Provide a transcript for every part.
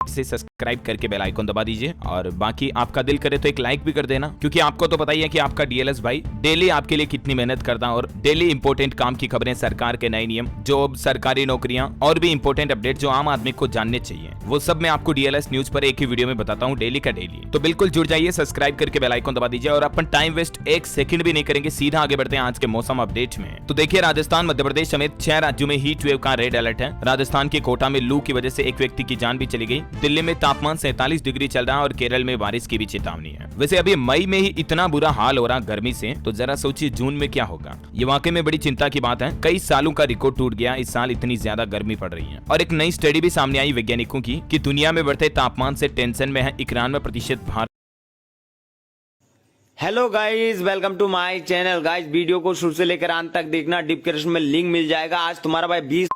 से सब्सक्राइब करके bell icon दबा दीजिए और बाकी आपका दिल करे तो एक लाइक भी कर देना, क्योंकि आपको तो पता ही है कि आपका डीएलएस भाई डेली आपके लिए कितनी मेहनत करता है और डेली इंपॉर्टेंट काम की खबरें, सरकार के नए नियम, जॉब, सरकारी नौकरियां और भी इंपॉर्टेंट अपडेट जो आम आदमी को जानने चाहिए, वो सब मैं आपको डीएलएस न्यूज पर एक ही वीडियो में बताता हूँ डेली का डेली। तो बिल्कुल जुड़ जाइए, सब्सक्राइब करके बेल आइकन दबा दीजिए और अपन टाइम वेस्ट एक सेकंड भी नहीं करेंगे, सीधा आगे बढ़ते हैं आज के मौसम अपडेट में। तो देखिए, राजस्थान, मध्य प्रदेश समेत 6 राज्यों में हीट वेव का रेड अलर्ट है। राजस्थान के कोटा में लू की वजह से एक व्यक्ति की जान भी चली गई। दिल्ली में तापमान 47 डिग्री चल रहा है और केरल में बारिश की भी चेतावनी है। वैसे अभी मई में ही इतना बुरा हाल हो रहा गर्मी से, तो जरा सोचिए जून में क्या होगा। ये वाकई में बड़ी चिंता की बात है। कई सालों का रिकॉर्ड टूट गया, इस साल इतनी ज्यादा गर्मी पड़ रही है। और एक नई स्टडी भी सामने आई वैज्ञानिकों की कि दुनिया में बढ़ते तापमान से टेंशन में है 91% Bharat. Hello guys, welcome to my channel. Guys, video को शुरू से लेकर अंत तक देखना, डिस्क्रिप्शन में लिंक मिल जाएगा। आज तुम्हारा भाई 20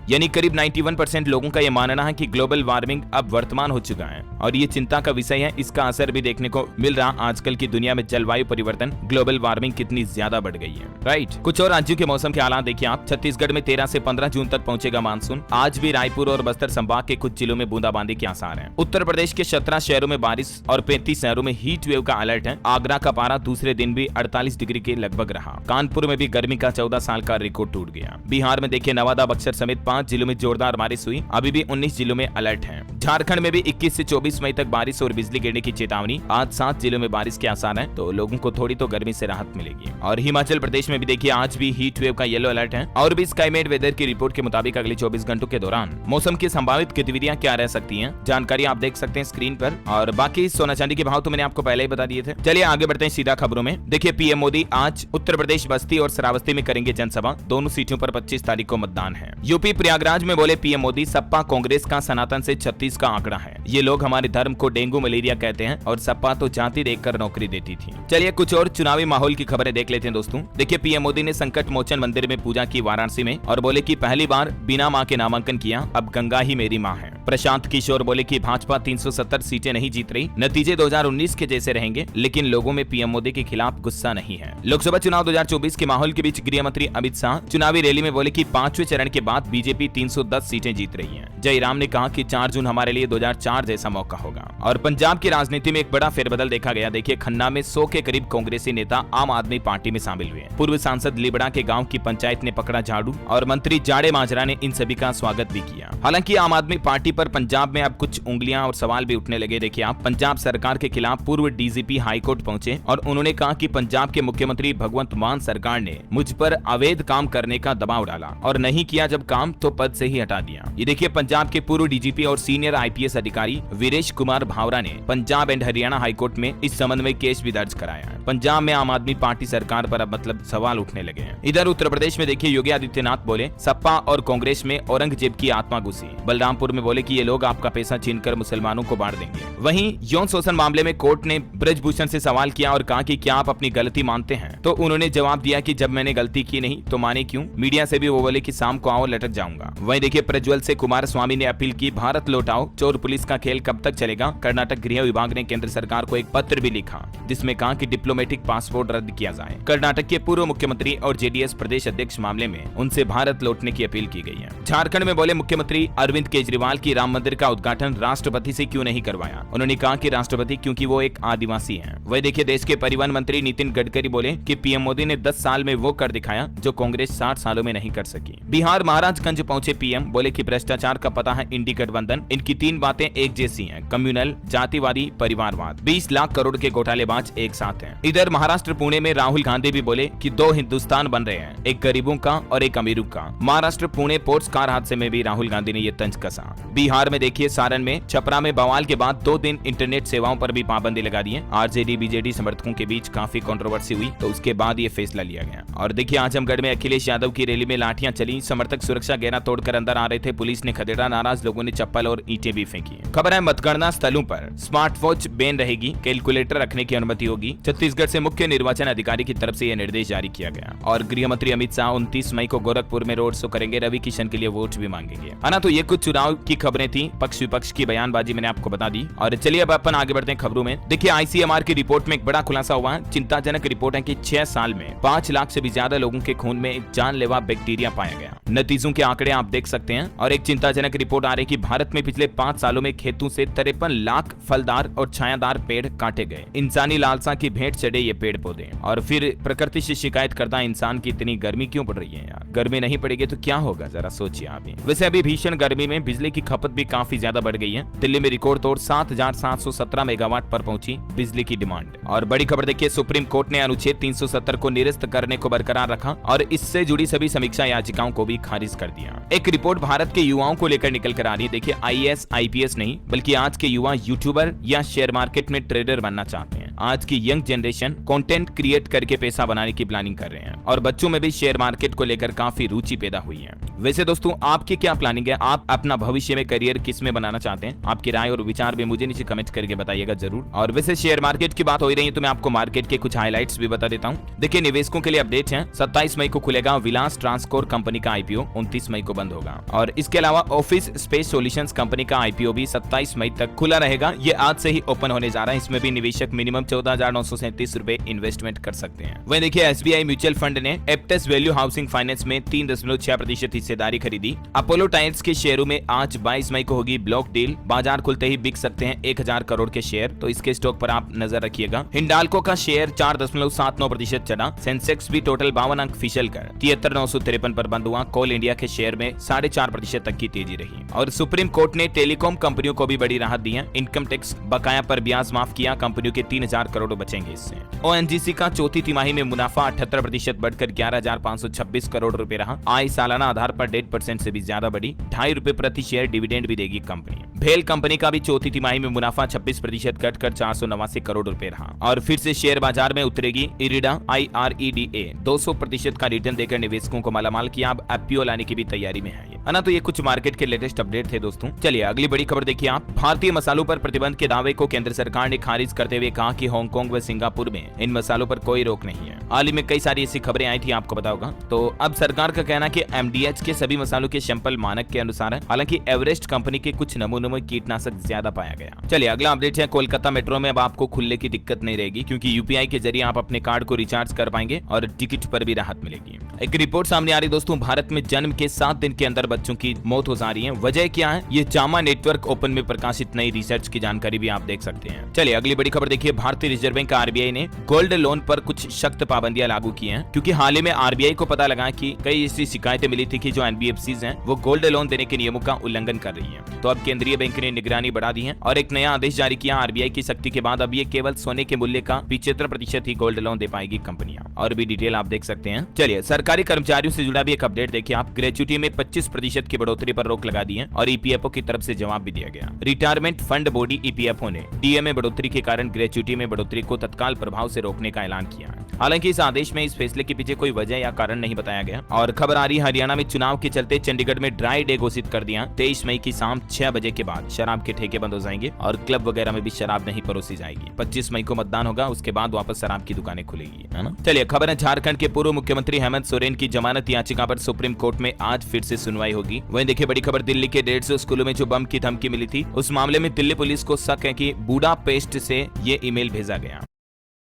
यानी करीब 91% लोगों का यह मानना है कि ग्लोबल वार्मिंग अब वर्तमान हो चुका है और ये चिंता का विषय है। इसका असर भी देखने को मिल रहा आजकल की दुनिया में जलवायु परिवर्तन, ग्लोबल वार्मिंग कितनी ज्यादा बढ़ गई है, राइट। कुछ और राज्यों के मौसम के हालात देखिए आप। छत्तीसगढ़ में 13 से 15 जून तक पहुंचेगा मानसून। आज भी रायपुर और बस्तर संभाग के कुछ जिलों में बूंदाबांदी के आसार है। उत्तर प्रदेश के 17 शहरों में बारिश और 35 शहरों में हीट वेव का अलर्ट है। आगरा का पारा दूसरे दिन भी 48 डिग्री के लगभग रहा। कानपुर में भी गर्मी का 14 साल का रिकॉर्ड टूट गया। बिहार में देखिए, नवादा, बक्सर समेत 5 जिलों में जोरदार बारिश हुई। अभी भी 19 जिलों में अलर्ट है। झारखंड में भी 21 से 24 मई तक बारिश और बिजली गिरने की चेतावनी। आज 7 जिलों में बारिश के आसार हैं, तो लोगों को थोड़ी तो गर्मी से राहत मिलेगी। और हिमाचल प्रदेश में भी देखिए, आज भी हीट वेव का येलो अलर्ट है। और भी स्काईमेट वेदर की रिपोर्ट के मुताबिक अगले 24 घंटों के दौरान मौसम की संभावित गतिविधियां क्या रह सकती हैं, जानकारी आप देख सकते हैं स्क्रीन पर। और बाकी सोना चांदी के भाव तो मैंने आपको पहले ही बता दिए थे। चलिए आगे बढ़ते हैं सीधा खबरों में। देखिए, पीएम मोदी आज उत्तर प्रदेश बस्ती और श्रावस्ती में करेंगे जनसभा। दोनों सीटों पर 25 तारीख को मतदान है। यूपी प्रयागराज में बोले पीएम मोदी, सपा कांग्रेस का सनातन से 36 का आंकड़ा है। ये लोग हमारे धर्म को डेंगू मलेरिया कहते हैं और सपा तो जाति देखकर नौकरी देती थी। चलिए कुछ और चुनावी माहौल की खबरें देख लेते हैं दोस्तों। देखिए, पीएम मोदी ने संकट मोचन मंदिर में पूजा की वाराणसी में और बोले कि पहली बार बिना मां के नामांकन किया, अब गंगा ही मेरी मां है। प्रशांत किशोर बोले कि भाजपा 370 सीटें नहीं जीत रही, नतीजे 2019 के जैसे रहेंगे, लेकिन लोगों में पीएम मोदी के खिलाफ गुस्सा नहीं है। लोकसभा चुनाव 2024 के माहौल के बीच गृह मंत्री अमित शाह चुनावी रैली में बोले कि 5वें चरण के बाद बीजेपी 310 सीटें जीत रही है। जयराम ने कहा कि 4 जून हमारे लिए 2004 जैसा मौका होगा। और पंजाब की राजनीति में एक बड़ा फेरबदल देखा गया। देखिए, खन्ना में 100 के करीब कांग्रेसी नेता आम आदमी पार्टी में शामिल हुए। पूर्व सांसद लिबड़ा के गांव की पंचायत ने पकड़ा झाड़ू और मंत्री जाड़े माजरा ने इन सभी का स्वागत भी किया। हालांकि आम आदमी पार्टी पर पंजाब में अब कुछ उंगलियां और सवाल भी उठने लगे। देखिए आप, पंजाब सरकार के खिलाफ पूर्व डीजीपी हाईकोर्ट पहुंचे और उन्होंने कहा कि पंजाब के मुख्यमंत्री भगवंत मान सरकार ने मुझ पर अवैध काम करने का दबाव डाला और नहीं किया जब काम तो पद से ही हटा दिया। ये देखिए, पंजाब के पूर्व डीजीपी और सीनियर आईपीएस अधिकारी वीरेश कुमार भावरा ने पंजाब एंड हरियाणा हाईकोर्ट में इस संबंध में केस भी दर्ज कराया है। पंजाब में आम आदमी पार्टी सरकार पर अब मतलब सवाल उठने लगे हैं। इधर उत्तर प्रदेश में देखिए, योगी आदित्यनाथ बोले सपा और कांग्रेस में औरंगजेब की आत्मा घुसी। बलरामपुर में बोले कि ये लोग आपका पैसा छीनकर मुसलमानों को बांट देंगे। वहीं यौन शोषण मामले में कोर्ट ने ब्रजभूषण से सवाल किया और कहा कि क्या आप अपनी गलती मानते हैं, तो उन्होंने जवाब दिया कि जब मैंने गलती की नहीं तो माने क्यों। मीडिया से भी वो बोले कि शाम को आओ, लटक जाऊंगा। वहीं देखिए, प्रज्वल से कुमार स्वामी ने अपील की, भारत लौटाओ, चोर पुलिस का खेल कब तक चलेगा। कर्नाटक गृह विभाग ने केंद्र सरकार को एक पत्र भी लिखा जिसमें कहा कि डिप्लोमेटिक पासपोर्ट रद्द किया जाए। कर्नाटक के पूर्व मुख्यमंत्री और जेडीएस प्रदेश अध्यक्ष मामले में उनसे भारत लौटने की अपील की गई है। झारखंड में बोले मुख्यमंत्री अरविंद केजरीवाल की राम मंदिर का उद्घाटन राष्ट्रपति से क्यों नहीं करवाया। उन्होंने कहा कि राष्ट्रपति क्योंकि वो एक आदिवासी हैं। वही देखिए, देश के परिवहन मंत्री नितिन गडकरी बोले कि पीएम मोदी ने 10 साल में वो कर दिखाया जो कांग्रेस 60 सालों में नहीं कर सकी। बिहार महाराजगंज पहुंचे पीएम, बोले कि भ्रष्टाचार का पता है इंडी गठबंधन, इनकी 3 बातें एक जैसी हैं, कम्युनल, जातिवादी, परिवारवाद। 20 लाख करोड़ के घोटालेबाज एक साथ हैं। इधर महाराष्ट्र पुणे में राहुल गांधी भी बोले कि 2 हिंदुस्तान बन रहे हैं, एक गरीबों का और एक अमीरों का। महाराष्ट्र पुणे पोर्ट्स कार हादसे में भी राहुल गांधी ने ये तंज कसा। बिहार में देखिए, सारण में छपरा में बवाल के बाद 2 दिन इंटरनेट सेवाओं पर भी पाबंदी लगा दी है। आरजेडी बीजेडी समर्थकों के बीच काफी कंट्रोवर्सी हुई, तो उसके बाद ये फैसला लिया गया। और देखिए, आजमगढ़ में अखिलेश यादव की रैली में लाठियां चली, समर्थक सुरक्षा घेरा तोड़कर अंदर आ रहे थे, पुलिस ने खदेड़ा, नाराज लोगों ने चप्पल और ईंटें भी फेंकी। खबर है, मतगणना स्थलों पर स्मार्ट वॉच बैन रहेगी, कैलकुलेटर रखने की अनुमति होगी। छत्तीसगढ़ से मुख्य निर्वाचन अधिकारी की तरफ से यह निर्देश जारी किया गया। और गृह मंत्री अमित शाह 29 मई को गोरखपुर में रोड शो करेंगे, रवि किशन के लिए वोट भी मांगेंगे। है ना, तो ये कुछ चुनाव की खबर खबरें थी, पक्ष विपक्ष की बयानबाजी मैंने आपको बता दी। और चलिए अब अपन आगे बढ़ते हैं खबरों में। देखिए ICMR की रिपोर्ट में एक बड़ा खुलासा हुआ है। चिंताजनक रिपोर्ट है कि 6 साल में 5 लाख से भी ज्यादा लोगों के खून में एक जानलेवा बैक्टीरिया पाया गया। नतीजों के आंकड़े आप देख सकते हैं। और एक चिंताजनक रिपोर्ट आ रही है कि भारत में पिछले 5 सालों में खेतों से 53 लाख फलदार और छायादार पेड़ काटे गए। इंसानी लालसा की भेंट चढ़े ये पेड़ पौधे। और फिर प्रकृति से शिकायत करता इंसान की इतनी गर्मी क्यों पड़ रही है यार? गर्मी नहीं पड़ेगी तो क्या होगा, जरा सोचिए आप ही। वैसे अभी भीषण गर्मी में बिजली की खपत भी काफी ज्यादा बढ़ गई है। दिल्ली में रिकॉर्ड तोड़ 7,717 मेगावाट पर पहुंची बिजली की डिमांड। और बड़ी खबर देखिए, सुप्रीम कोर्ट ने अनुच्छेद 370 को निरस्त करने को बरकरार रखा और इससे जुड़ी सभी समीक्षा याचिकाओं को भी खारिज कर दिया। एक रिपोर्ट भारत के युवाओं को लेकर निकल कर आ रही है। देखिए IAS IPS नहीं बल्कि आज के युवा यूट्यूबर या शेयर मार्केट में ट्रेडर बनना चाहते हैं। आज की यंग जनरेशन कंटेंट क्रिएट करके पैसा बनाने की प्लानिंग कर रहे हैं और बच्चों में भी शेयर मार्केट को लेकर काफी रुचि पैदा हुई है। वैसे दोस्तों आपकी क्या प्लानिंग है? आप अपना भविष्य में करियर किस में बनाना चाहते हैं? आपकी राय और विचार भी मुझे नीचे कमेंट करके बताइएगा जरूर। और वैसे शेयर मार्केट की बात हो रही है तो मैं आपको मार्केट के कुछ हाइलाइट्स भी बता देता हूँ। देखिए निवेशकों के लिए अपडेट है। 27 मई को खुलेगा विलास ट्रांसकोर कंपनी का IPO, 29 मई को बंद होगा। और इसके अलावा ऑफिस स्पेस सॉल्यूशंस कंपनी का IPO भी 27 मई तक खुला रहेगा। ये आज से ही ओपन होने जा रहा है। इसमें भी निवेशक मिनिमम 14,937 रुपए इन्वेस्टमेंट कर सकते हैं। वहीं देखिए SBI म्यूचुअल फंड ने एप्टेस वैल्यू हाउसिंग फाइनेंस में 3.6% हिस्सेदारी खरीदी। अपोलो टायर्स के शेयरों में आज 22 मई को होगी ब्लॉक डील। बाजार खुलते ही बिक सकते हैं 1000 करोड़ के शेयर, तो इसके स्टॉक पर आप नजर रखिएगा। हिंडाल्को का शेयर 4.79% चढ़ा। सेंसेक्स भी टोटल 52 अंक फिसल कर 73,953 पर बंद हुआ। कोल इंडिया के शेयर में 4.5% तक की तेजी रही। और सुप्रीम कोर्ट ने टेलीकॉम कंपनियों को भी बड़ी राहत दी है। इनकम टैक्स बकाया पर ब्याज माफ किया। कंपनियों के 3000 करोड़ बचेंगे इससे। ONGC का चौथी तिमाही में मुनाफा 78% बढ़कर 11,526 करोड़ रुपए रहा। आय सालाना आधार पर 1.5% से भी ज्यादा बढ़ी। 2.5 रुपए प्रति शेयर डिविडेंड भी देगी कंपनी। भेल कंपनी का भी चौथी तिमाही में मुनाफा 26% घटकर 489 करोड़ रुपए रहा। और फिर से शेयर बाजार में उतरेगी इरिडा। IREDA 200% का रिटर्न देकर निवेशकों को मालामाल किया। अब IPO लाने की भी तैयारी में है ना। तो ये कुछ मार्केट के लेटेस्ट अपडेट थे दोस्तों। चलिए अगली बड़ी खबर देखिए आप। भारतीय मसालों पर प्रतिबंध के दावे को केंद्र सरकार ने खारिज करते हुए कहा कि हांगकांग व सिंगापुर में इन मसालों पर कोई रोक नहीं है। हाल ही में कई सारी ऐसी खबरें आई थी, आपको पता होगा। तो अब सरकार का कहना कि MDH के सभी मसालों के सैंपल मानक के अनुसार है। हालांकि एवरेस्ट कंपनी के कुछ नमूनों में कीटनाशक ज्यादा पाया गया। चलिए अगला अपडेट है। कोलकाता मेट्रो में अब आपको खुलने की दिक्कत नहीं रहेगी क्योंकि UPI के जरिए आप अपने कार्ड को रिचार्ज कर पाएंगे और टिकट पर भी राहत मिलेगी। एक रिपोर्ट सामने आ रही दोस्तों, भारत में जन्म के 7 दिन के अंदर बच्चों की मौत हो जा रही है। वजह क्या है? ये जामा नेटवर्क ओपन में प्रकाशित नई रिसर्च की जानकारी भी आप देख सकते हैं। चलिए अगली बड़ी खबर देखिए। भारतीय रिजर्व बैंक RBI ने गोल्ड लोन पर कुछ सख्त पाबंदियां लागू की हैं क्योंकि हाल ही में RBI को पता लगा कि कई ऐसी शिकायतें मिली थी कि जो NBFCs हैं वो गोल्ड लोन देने के नियमों का उल्लंघन कर रही हैं। तो अब केंद्रीय बैंक ने निगरानी बढ़ा दी है और एक नया आदेश जारी किया। RBI की सख्ती के बाद अब ये केवल सोने के मूल्य का 75% ही गोल्ड लोन दे पाएगी कंपनियां। और भी डिटेल आप देख सकते हैं। चलिए सरकारी कर्मचारियों से जुड़ा भी एक अपडेट देखिए आप। ग्रेच्युटी में 25% की बढ़ोतरी पर रोक लगा दी है और EPFO की तरफ से जवाब भी दिया गया। रिटायरमेंट फंड बॉडी EPFO ने DA में बढ़ोतरी के कारण ग्रेच्युटी में बढ़ोतरी को तत्काल प्रभाव से रोकने का ऐलान किया है। हालांकि इस आदेश में इस फैसले के पीछे कोई वजह या कारण नहीं बताया गया। और खबर आ रही है हरियाणा में चुनाव के चलते चंडीगढ़ में ड्राई डे घोषित कर दिया। 23 मई की शाम 6 बजे के बाद शराब के ठेके बंद हो जाएंगे और क्लब वगैरह में भी शराब नहीं परोसी जाएगी। 25 मई को मतदान होगा, उसके बाद वापस शराब की दुकानें खुलेगी, है ना। चलिए खबर है झारखंड के पूर्व मुख्यमंत्री हेमंत सोरेन की जमानत याचिका पर सुप्रीम कोर्ट में आज फिर से सुनवाई होगी। वहीं देखिए बड़ी खबर, दिल्ली के 150 स्कूलों में जो बम की धमकी मिली थी उस मामले में दिल्ली पुलिस को शक है कि बुडापेस्ट से ये ईमेल भेजा गया।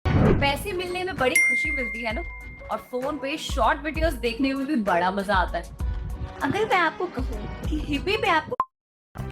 पैसे मिलने में बड़ी खुशी मिलती है ना, और फोन पे शॉर्ट वीडियोस देखने में भी बड़ा मजा आता है। अगर मैं आपको कहूँ कि हिप्पी पे आपको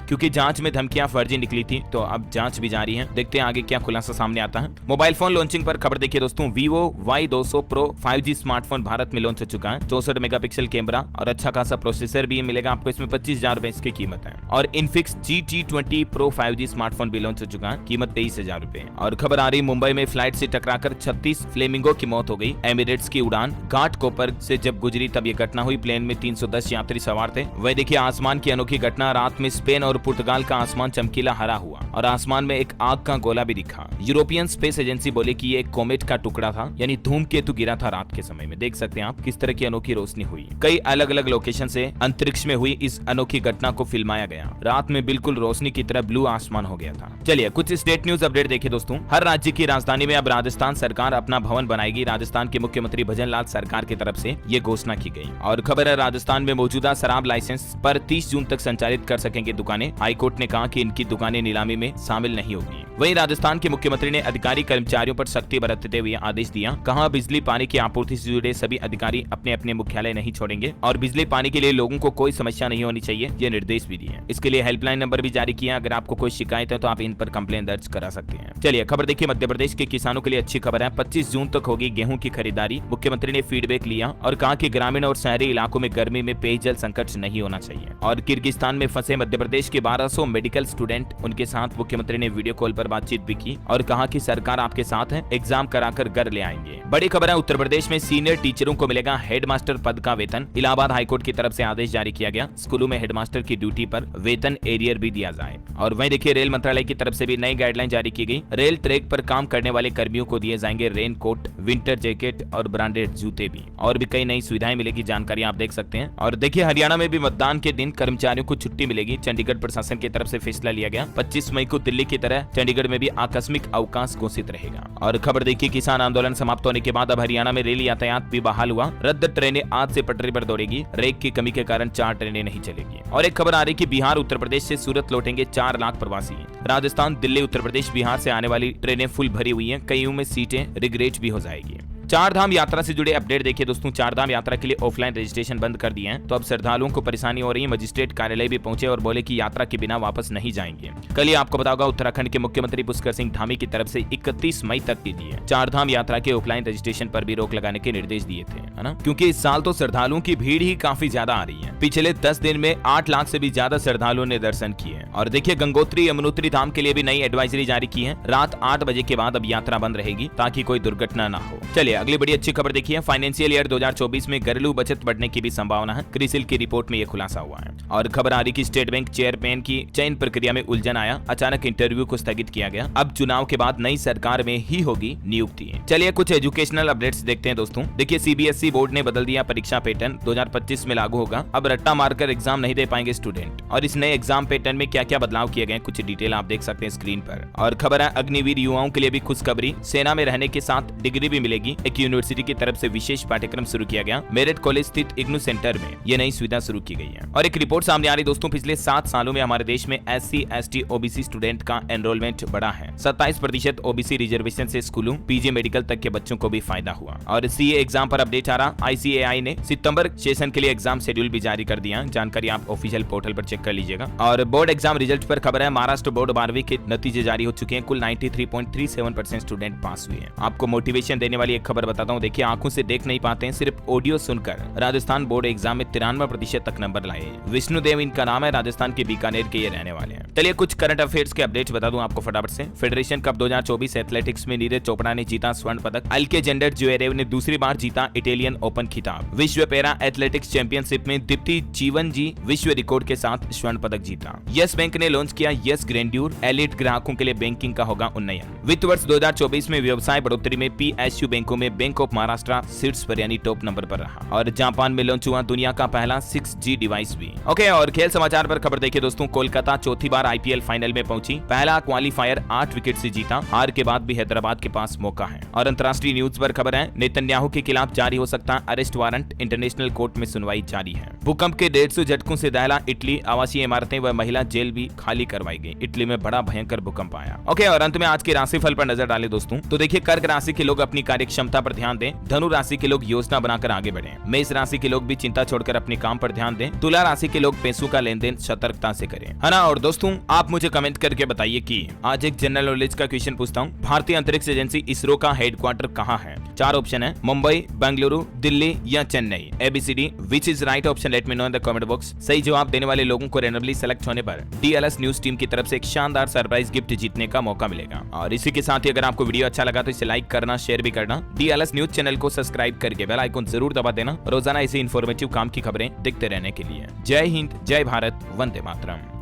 क्योंकि जांच में धमकियां फर्जी निकली थी तो अब जांच भी जारी है। देखते हैं आगे क्या खुलासा सामने आता है। मोबाइल फोन लॉन्चिंग पर खबर देखिए दोस्तों। Vivo Y200 Pro 5G smartphone Bharat में लॉन्च हो चुका है। 64 मेगापिक्सल कैमरा और अच्छा खासा प्रोसेसर भी मिलेगा आपको इसमें। 25,000 रुपए इसकी कीमत है। और infix GT20 Pro 5G smartphone भी लॉन्च हो चुका है, कीमत 23,000 रुपए। और खबर आ रही मुंबई में फ्लाइट से टकराकर 36 फ्लेमिंगो की मौत हो गई। एमिरेट्स की उड़ान घाटकोपर से जब गुजरी तब ये घटना हुई। प्लेन में 310 यात्री सवार थे। वह देखिए आसमान की अनोखी घटना, रात में स्पेन और पुर्तगाल का आसमान चमकीला हरा हुआ और आसमान में एक आग का गोला भी दिखा। यूरोपियन स्पेस एजेंसी बोले कि ये एक कोमेट का टुकड़ा था, यानी धूमकेतु गिरा था रात के समय में। देख सकते हैं आप किस तरह की अनोखी रोशनी हुई। कई अलग अलग लोकेशन से अंतरिक्ष में हुई इस अनोखी घटना को फिल्माया गया। रात में बिल्कुल रोशनी की तरह ब्लू आसमान हो गया था। चलिए कुछ स्टेट न्यूज अपडेट देखिए दोस्तों। हर राज्य की राजधानी में अब राजस्थान सरकार अपना भवन बनाएगी। राजस्थान के मुख्यमंत्री भजन लाल सरकार की तरफ से ये घोषणा की गई। और खबर है राजस्थान में मौजूदा शराब लाइसेंस पर 30 जून तक संचालित कर सकेंगे दुकानें। दुकानें, हाईकोर्ट ने कहा कि इनकी दुकानें नीलामी में शामिल नहीं होगी। वहीं राजस्थान के मुख्यमंत्री ने अधिकारी कर्मचारियों पर सख्ती बरतते हुए आदेश दिया। कहा बिजली पानी की आपूर्ति से जुड़े सभी अधिकारी अपने अपने मुख्यालय नहीं छोड़ेंगे और बिजली पानी के लिए लोगों को कोई समस्या नहीं होनी चाहिए, ये निर्देश भी दिए। इसके लिए हेल्पलाइन नंबर भी जारी किया। अगर आपको कोई शिकायत है तो आप इन पर कंप्लेन दर्ज करा सकते हैं। चलिए खबर देखिए, मध्य प्रदेश के किसानों के लिए अच्छी खबर है। 25 जून तक होगी गेहूं की खरीदारी। मुख्यमंत्री ने फीडबैक लिया और कहा कि ग्रामीण और शहरी इलाकों में गर्मी में पेयजल संकट नहीं होना चाहिए। और किर्गिस्तान में फंसे मध्य प्रदेश के 1200 मेडिकल स्टूडेंट, उनके साथ मुख्यमंत्री ने वीडियो कॉल पर बातचीत भी की और कहा कि सरकार आपके साथ है, एग्जाम कराकर घर ले आएंगे। बड़ी खबर है, उत्तर प्रदेश में सीनियर टीचरों को मिलेगा हेडमास्टर पद का वेतन। इलाहाबाद हाईकोर्ट की तरफ से आदेश जारी किया गया। स्कूलों में हेडमास्टर की ड्यूटी पर वेतन एरियर भी दिया जाए। और वहीं देखिए, रेल मंत्रालय की तरफ से भी नई गाइडलाइन जारी की गई। रेल ट्रैक पर काम करने वाले कर्मियों को दिए जाएंगे रेन कोट, विंटर जैकेट और ब्रांडेड जूते भी। और भी कई नई सुविधाएं मिलेगी, जानकारी आप देख सकते हैं। और देखिए, हरियाणा में भी मतदान के दिन कर्मचारियों को छुट्टी मिलेगी। चंडीगढ़ प्रशासन की तरफ से फैसला लिया गया। 25 मई को दिल्ली की तरह चंडीगढ़ में भी आकस्मिक अवकाश घोषित रहेगा। और खबर देखिए, किसान आंदोलन समाप्त होने के बाद अब हरियाणा में रेल यातायात भी बहाल हुआ। रद्द ट्रेनें आज से पटरी पर दौड़ेगी। रेक की कमी के कारण 4 ट्रेनें नहीं चलेगी। और एक खबर आ रही कि बिहार उत्तर प्रदेश से सूरत लौटेंगे 4 लाख प्रवासी। राजस्थान, दिल्ली, उत्तर प्रदेश, बिहार से आने वाली ट्रेनें फुल भरी हुई हैं। कईयों में सीटें रिग्रेट भी हो जाएगी। 4 धाम यात्रा से जुड़े अपडेट देखिए दोस्तों। 4 धाम यात्रा के लिए ऑफलाइन रजिस्ट्रेशन बंद कर दिए हैं, तो अब श्रद्धालुओं को परेशानी हो रही है। मजिस्ट्रेट कार्यालय भी पहुंचे और बोले कि यात्रा के बिना वापस नहीं जाएंगे। कल ही आपको बताऊंगा, उत्तराखंड के मुख्यमंत्री पुष्कर सिंह धामी की तरफ से 31 मई तक की दी है 4 धाम यात्रा के ऑफलाइन रजिस्ट्रेशन पर भी रोक लगाने के निर्देश दिए थे, है ना, क्योंकि इस साल तो श्रद्धालुओं की भीड़ ही काफी ज्यादा आ रही है। पिछले 10 दिन में 8 लाख से भी ज्यादा श्रद्धालुओं ने दर्शन किए। और देखिए, गंगोत्री यमुनोत्री धाम के लिए भी नई एडवाइजरी जारी की है। रात 8 बजे के बाद अब यात्रा बंद रहेगी ताकि कोई दुर्घटना न हो। चलिए अगली बड़ी अच्छी खबर देखिए, फाइनेंशियल ईयर 2024 में घरेलू बचत बढ़ने की भी संभावना है। क्रिसिल की रिपोर्ट में यह खुलासा हुआ है। और खबर आ रही कि स्टेट बैंक चेयरमैन की चयन प्रक्रिया में उलझन आया। अचानक इंटरव्यू को स्थगित किया गया। अब चुनाव के बाद नई सरकार में ही होगी नियुक्ति। चलिए कुछ एजुकेशनल अपडेट्स देखते हैं दोस्तों। देखिए, सीबीएसई बोर्ड ने बदल दिया परीक्षा पैटर्न, 2025 में लागू होगा। अब रट्टा मारकर एग्जाम नहीं दे पाएंगे स्टूडेंट। और इस नए एग्जाम पैटर्न में क्या क्या बदलाव किए गए, कुछ डिटेल आप देख सकते हैं स्क्रीन पर। और खबर है, अग्निवीर युवाओं के लिए भी खुशखबरी। सेना में रहने के साथ डिग्री भी मिलेगी। एक यूनिवर्सिटी की तरफ से विशेष पाठ्यक्रम शुरू किया गया। मेरठ कॉलेज स्थित इग्नू सेंटर में ये नई सुविधा शुरू की गई है। और एक रिपोर्ट सामने आ रही दोस्तों, पिछले 7 सालों में हमारे देश में SC, ST, OBC स्टूडेंट का एनरोलमेंट बढ़ा है। 27% OBC रिजर्वेशन से स्कूलों, PG मेडिकल तक के बच्चों को भी फायदा हुआ। और CA एग्जाम पर अपडेट आ रहा। ICAI ने सितंबर सेशन के लिए एग्जाम शेड्यूल भी जारी कर दिया। जानकारी आप ऑफिशियल पोर्टल पर चेक कर लीजिएगा। और बोर्ड एग्जाम रिजल्ट पर खबर है, महाराष्ट्र बोर्ड 12वीं के नतीजे जारी हो चुके हैं। कुल 93.37% स्टूडेंट पास हुए हैं। आपको मोटिवेशन देने वाली एक खबर बताता हूँ। देखिए, आंखों से देख नहीं पाते हैं, सिर्फ ऑडियो सुनकर राजस्थान बोर्ड एग्जाम में 93% तक नंबर लाए। विष्णुदेव इनका नाम है, राजस्थान के बीकानेर के ये रहने वाले हैं। चलिए कुछ करंट अफेयर्स के अपडेट्स बता दूं आपको फटाफट से। फेडरेशन कप 2024 एथलेटिक्स में नीरज चोपड़ा ने जीता स्वर्ण पदक। अल्केजेंडर ज्वेरेव ने दूसरी बार जीता इटालियन ओपन खिताब। विश्व पैरा एथलेटिक्स चैंपियनशिप में दीप्ति जीवन जी विश्व रिकॉर्ड के साथ स्वर्ण पदक जीता। यस बैंक ने लॉन्च किया यस ग्रैंड्यूर, एलिट ग्राहकों के लिए बैंकिंग का होगा उन्नयन। वित्त वर्ष 2024 में व्यवसाय बढ़ोतरी में PSU बैंकों में बैंक ऑफ महाराष्ट्र शीर्ष पर यानी टॉप नंबर पर रहा। और जापान में लॉन्च हुआ दुनिया का पहला 6G डिवाइस भी। ओके, और खेल समाचार पर खबर देखिए दोस्तों। कोलकाता चौथी बार IPL फाइनल में पहुंची। पहला क्वालीफायर 8 विकेट से जीता। हार के बाद भी हैदराबाद के पास मौका है। और अंतर्राष्ट्रीय न्यूज पर खबर है, नेतन्याहू के खिलाफ जारी हो सकता अरेस्ट वारंट, इंटरनेशनल कोर्ट में सुनवाई जारी है। भूकंप के 150 झटकों से दहला इटली, आवासीय इमारतें व महिला जेल भी खाली करवाई गई। इटली में बड़ा भयंकर भूकंप आया। ओके, और अंत में आज के राशिफल पर नजर डालें दोस्तों। तो देखिए, कर्क राशि के लोग अपनी कार्य क्षमता पर ध्यान दें। धनु राशि के लोग योजना बनाकर आगे बढ़ें। मेष राशि के लोग भी चिंता छोड़कर अपने काम पर ध्यान दें। तुला राशि के लोग पैसों का लेन देन सतर्कता से करें, है ना। और दोस्तों, आप मुझे कमेंट करके बताइए कि आज एक जनरल नॉलेज का क्वेश्चन पूछता हूँ। भारतीय अंतरिक्ष एजेंसी इसरो का हेडक्वार्टर कहाँ है? 4 ऑप्शन है, मुंबई, बेंगलुरु, दिल्ली या Chennai. ABCD, which is right option? Let me know in the comment box. सही जवाब देने वाले लोगों को रैंडमली सेलेक्ट होने पर DLS न्यूज टीम की तरफ से एक शानदार सरप्राइज गिफ्ट जीतने का मौका मिलेगा। और इसी के साथ ही अगर आपको वीडियो अच्छा लगा तो इसे लाइक करना, शेयर भी करना। DLS न्यूज चैनल को सब्सक्राइब करके बेल आइकन जरूर दबा देना, रोजाना ऐसे इन्फॉर्मेटिव काम की खबरें देखते रहने के लिए। जय हिंद, जय भारत, वंदे मातरम।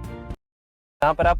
यहाँ पर आप